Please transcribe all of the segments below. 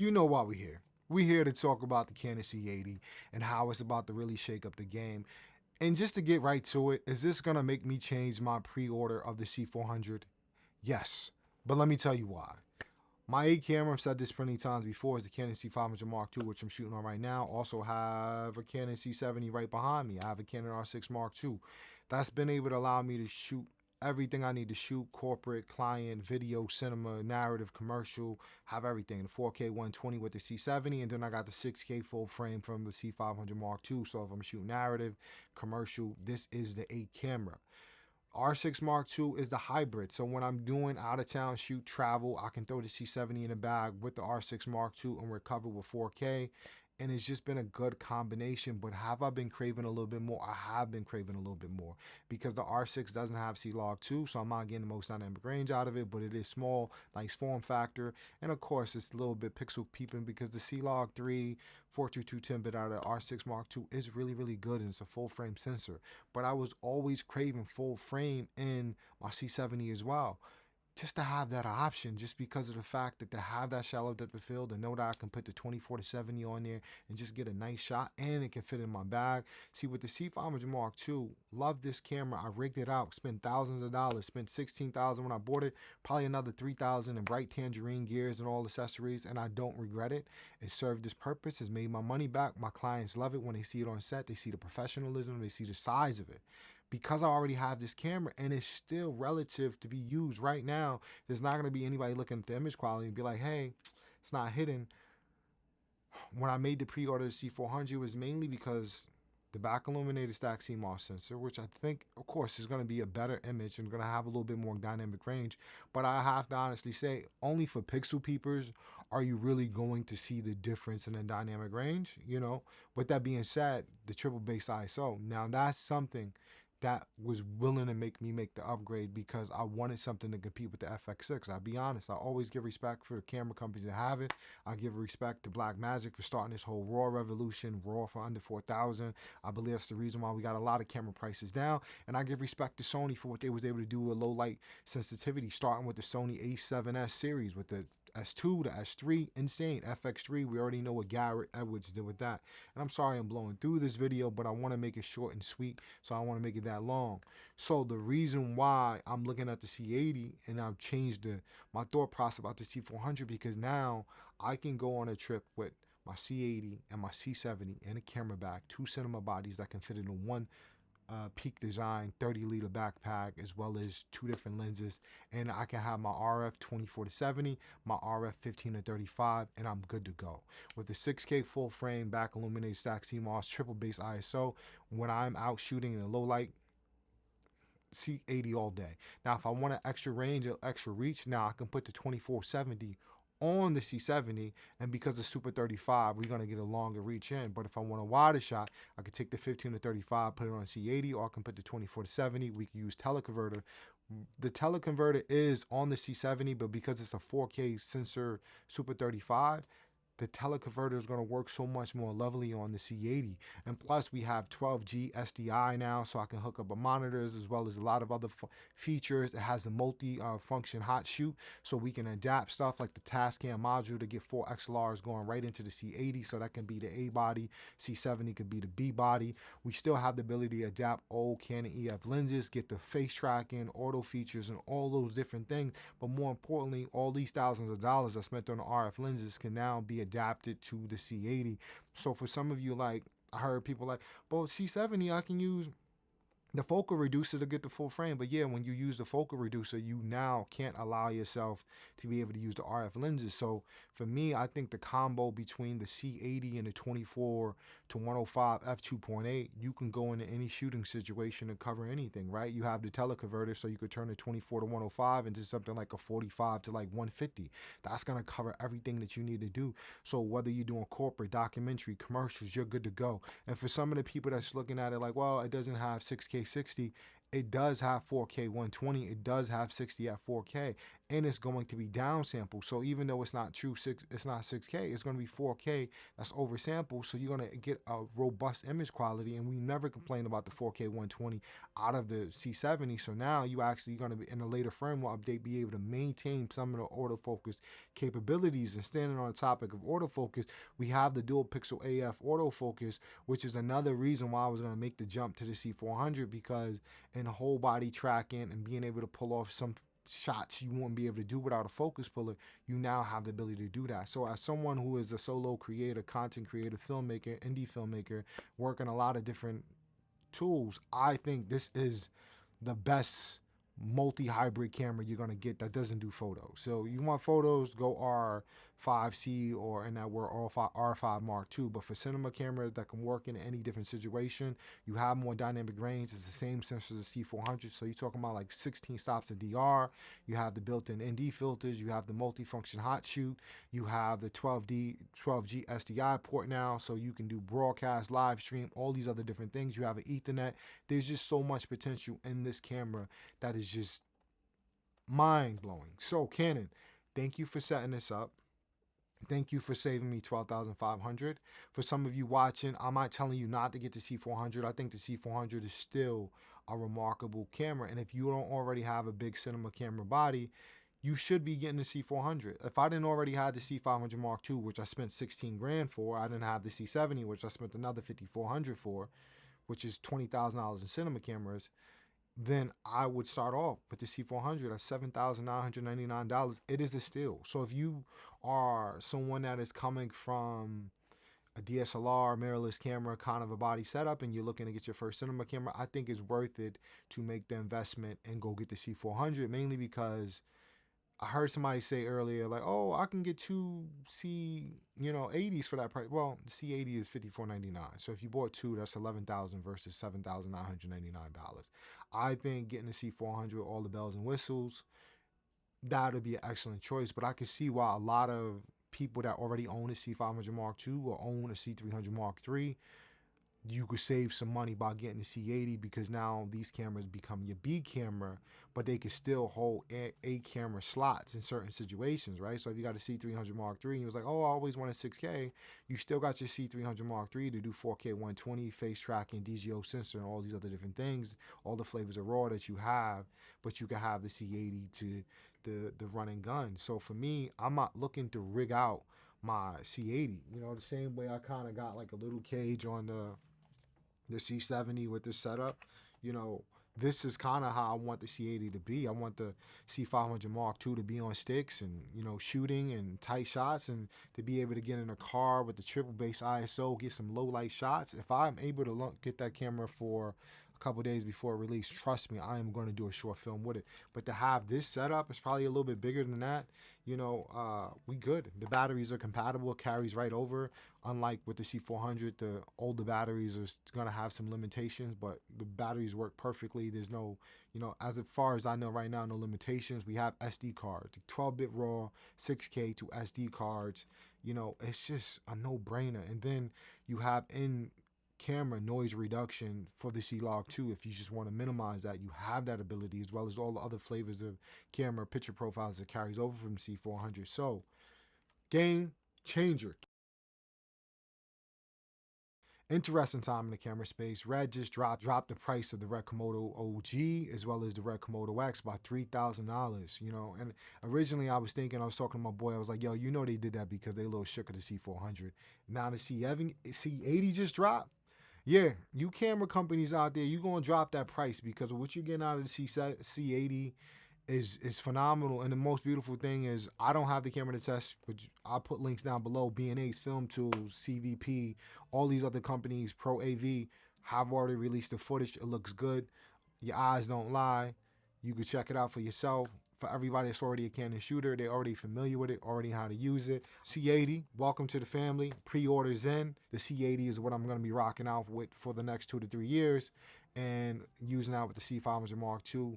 You know why we're here. We're here to talk about the Canon C80 and how it's about to really shake up the game. And just to get right to it, is this going to make me change my pre-order of the C400? Yes. But let me tell you why. My A camera, I've said this plenty of times before, is the Canon C500 Mark II, which I'm shooting on right now. Also have a Canon C70 right behind me. I have a Canon R6 Mark II. That's been able to allow me to shoot everything I need to shoot: corporate, client, video, cinema, narrative, commercial, have everything. The 4K 120 with the C70, and then I got the 6K full frame from the C500 Mark II. So if I'm shooting narrative, commercial, this is the A camera. R6 Mark II is the hybrid. So when I'm doing out of town shoot travel, I can throw the C70 in the bag with the R6 Mark II and we're covered with 4K. And it's just been a good combination. But have I been craving a little bit more? I have been craving a little bit more because the R6 doesn't have C-Log 2, so I'm not getting the most dynamic range out of it, but it is small, nice form factor. And of course, it's a little bit pixel peeping because the C-Log 3 422 10-bit out of the R6 Mark II is really, really good, and it's a full frame sensor. But I was always craving full frame in my C70 as well, just to have that option, just because of the fact that to have that shallow depth of field and know that I can put the 24 to 70 on there and just get a nice shot, and it can fit in my bag. See, with the C500 Mark II, love this camera. I rigged it out, spent thousands of dollars, spent $16,000 when I bought it, probably another $3,000 in bright tangerine gears and all accessories, and I don't regret it. It served its purpose. It's made my money back. My clients love it when they see it on set. They see the professionalism, they see the size of it. Because I already have this camera and it's still relative to be used right now, there's not going to be anybody looking at the image quality and be like, hey, it's not hidden. When I made the pre-order of the C400, it was mainly because the back illuminated stack CMOS sensor, which I think, of course, is going to be a better image and going to have a little bit more dynamic range. But I have to honestly say, only for pixel peepers are you really going to see the difference in the dynamic range, you know? With that being said, the triple base ISO, now that's something that was willing to make me make the upgrade because I wanted something to compete with the FX6. I'll be honest, I always give respect for the camera companies that have it. I give respect to Blackmagic for starting this whole RAW revolution, RAW for under 4,000. I believe that's the reason why we got a lot of camera prices down. And I give respect to Sony for what they was able to do with low light sensitivity, starting with the Sony A7S series with the S2, the S3, insane. FX3, we already know what Garrett Edwards did with that. And I'm sorry I'm blowing through this video, but I want to make it short and sweet, so I want to make it that long. So the reason why I'm looking at the C80 and I've changed my thought process about the C400, because now I can go on a trip with my C80 and my C70 and a camera bag, two cinema bodies that can fit into one Peak Design 30-liter backpack, as well as two different lenses, and I can have my RF 24 to 70, my RF 15 to 35, and I'm good to go. With the 6K full frame back illuminated stack CMOS triple base ISO, when I'm out shooting in a low light, C80 all day. Now, if I want an extra range or extra reach, now I can put the 2470 on the C70, and because it's Super 35, we're going to get a longer reach in. But if I want a wider shot, I could take the 15 to 35, put it on C80, or I can put the 24 to 70. We can use teleconverter. The teleconverter is on the C70, but because it's a 4K sensor Super 35, the teleconverter is going to work so much more lovely on the C80. And plus, we have 12G SDI now, so I can hook up a monitors as well as a lot of other features. It has a multi-function hot shoot, so we can adapt stuff like the Tascam module to get 4 XLRs going right into the C80, so that can be the A body, C70 could be the B body. We still have the ability to adapt old Canon EF lenses, get the face tracking, auto features, and all those different things. But more importantly, all these thousands of dollars I spent on the RF lenses can now be adapted to the C80. So for some of you, like, I heard people like, but C70 I can use the focal reducer to get the full frame. But yeah, when you use the focal reducer, you now can't allow yourself to be able to use the RF lenses. So for me, I think the combo between the C80 and the 24 to 105 f2.8, you can go into any shooting situation and cover anything, right? You have the teleconverter, so you could turn the 24 to 105 into something like a 45 to like 150. That's going to cover everything that you need to do. So whether you're doing corporate, documentary, commercials, you're good to go. And for some of the people that's looking at it like, well, it doesn't have 6K 60, it does have 4K 120. It does have 60 at 4K, and it's going to be downsampled. So even though it's not it's not 6K. It's going to be 4K. That's oversampled. So you're going to get a robust image quality. And we never complained about the 4K 120 out of the C70. So now you actually going to be in a later firmware update be able to maintain some of the autofocus capabilities. And standing on the topic of autofocus, we have the dual pixel AF autofocus, which is another reason why I was going to make the jump to the C400, because in whole body tracking and being able to pull off some shots you won't be able to do without a focus puller, you now have the ability to do that. So as someone who is a solo creator, content creator, filmmaker, indie filmmaker, working a lot of different tools, I think this is the best multi-hybrid camera you're going to get that doesn't do photos. So you want photos, go R5C, or in that word R5 Mark II. But for cinema cameras that can work in any different situation, you have more dynamic range. It's the same sensor as the C400. So you're talking about like 16 stops of DR. You have the built-in ND filters. You have the multi-function hot shoot. You have the 12G SDI port now, so you can do broadcast, live stream, all these other different things. You have an Ethernet. There's just so much potential in this camera that is just mind-blowing. So Canon, thank you for setting this up. Thank you for saving me $12,500. For some of you watching, I'm not telling you not to get the C400. I think the C400 is still a remarkable camera. And if you don't already have a big cinema camera body, you should be getting the C400. If I didn't already have the C500 Mark II, which I spent 16 grand for, I didn't have the C70, which I spent another 5,400 for, which is $20,000 in cinema cameras, then I would start off with the C400 at $7,999. It is a steal. So if you are someone that is coming from a DSLR, mirrorless camera kind of a body setup, and you're looking to get your first cinema camera, I think it's worth it to make the investment and go get the C400, mainly because I heard somebody say earlier, like, oh, I can get two C80s for that price. Well, the C80 is $5,499. So if you bought two, that's $11,000 versus $7,999. I think getting the C400, all the bells and whistles, that would be an excellent choice. But I can see why a lot of people that already own a C500 Mark II or own a C300 Mark III, you could save some money by getting the C80, because now these cameras become your B camera, but they can still hold A camera slots in certain situations, right? So if you got a C300 Mark III and you was like, oh, I always want a 6K, you still got your C300 Mark III to do 4K 120, face tracking, DGO sensor, and all these other different things, all the flavors of RAW that you have, but you can have the C80 to the run and gun. So for me, I'm not looking to rig out my C80, the same way I kind of got like a little cage on the C70 with this setup. This is kind of how I want the C80 to be. I want the C500 Mark II to be on sticks and, shooting and tight shots, and to be able to get in a car with the triple base ISO, get some low light shots. If I'm able to get that camera for a couple days before release, trust me, I am going to do a short film with it. But to have this setup, it's probably a little bit bigger than that. We good. The batteries are compatible. It carries right over. Unlike with the C400, the older batteries are going to have some limitations, but the batteries work perfectly. There's no, as far as I know right now, no limitations. We have SD cards, 12-bit RAW, 6K to SD cards. It's just a no-brainer. And then you have in camera noise reduction for the C-Log 2. If you just want to minimize that, you have that ability, as well as all the other flavors of camera picture profiles that carries over from C400. So, game changer. Interesting time in the camera space. Red just dropped the price of the Red Komodo OG as well as the Red Komodo X by $3,000, And originally I was talking to my boy, I was like, yo, they did that because they a little shook of the C400. Now the C80 just dropped. Yeah, you camera companies out there, you're going to drop that price because of what you're getting out of the C80 is phenomenal. And the most beautiful thing is, I don't have the camera to test, but I'll put links down below. B&A's Film Tools, CVP, all these other companies, Pro AV, have already released the footage. It looks good. Your eyes don't lie. You can check it out for yourself. For everybody that's already a Canon shooter, they're already familiar with it, already know how to use it. C80, welcome to the family. Pre-orders in. The C80 is what I'm going to be rocking out with for the next 2 to 3 years, and using that with the C500 Mark II.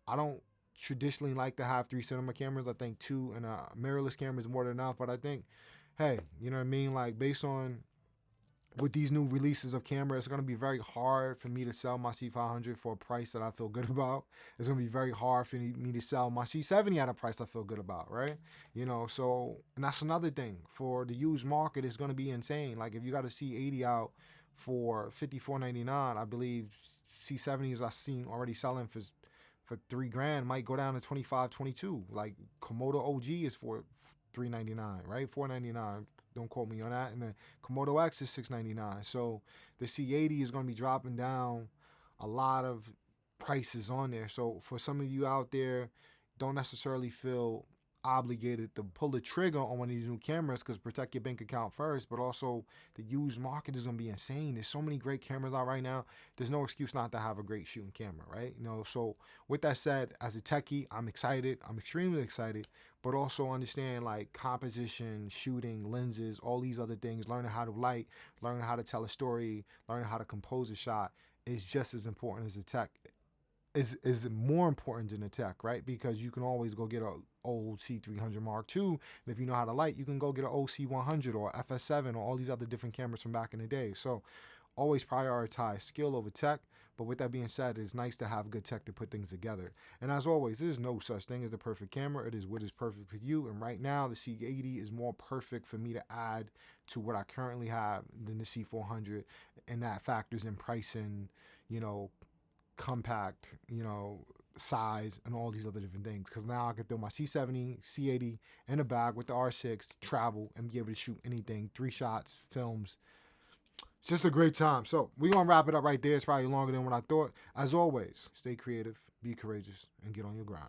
I don't traditionally like to have 3 cinema cameras. I think 2 and a mirrorless camera is more than enough, but I think, hey, you know what I mean? Like, based on with these new releases of camera, it's going to be very hard for me to sell my C500 for a price that I feel good about. It's going to be very hard for me to sell my C70 at a price I feel good about, right? You know, so, and that's another thing. For the used market, it's going to be insane. Like, if you got a C80 out for $54.99, I believe C70s I've seen already selling for $3,000 might go down to 25, 22. Like, Komodo OG is for $399, right? $499. Don't quote me on that. And the Komodo X is $699. So the C80 is going to be dropping down a lot of prices on there. So for some of you out there, don't necessarily feel obligated to pull the trigger on one of these new cameras, because protect your bank account first, but also the used market is going to be insane. There's so many great cameras out right now. There's no excuse not to have a great shooting camera, right? You know, so with that said, as a techie, I'm excited. I'm extremely excited, but also understand like composition, shooting, lenses, all these other things, learning how to light, learning how to tell a story, learning how to compose a shot is just as important as the tech. Is more important than the tech, right? Because you can always go get a old C300 Mark II, and if you know how to light, you can go get an old C100 or FS7 or all these other different cameras from back in the day. So always prioritize skill over tech. But with that being said, it's nice to have good tech to put things together. And as always, there's no such thing as the perfect camera. It is what is perfect for you. And right now, the C80 is more perfect for me to add to what I currently have than the C400. And that factors in pricing, you know, compact, you know, size, and all these other different things. Because now I can throw my C70, C80 in a bag with the R6, travel, and be able to shoot anything, 3 shots, films. It's just a great time. So we're going to wrap it up right there. It's probably longer than what I thought. As always, stay creative, be courageous, and get on your grind.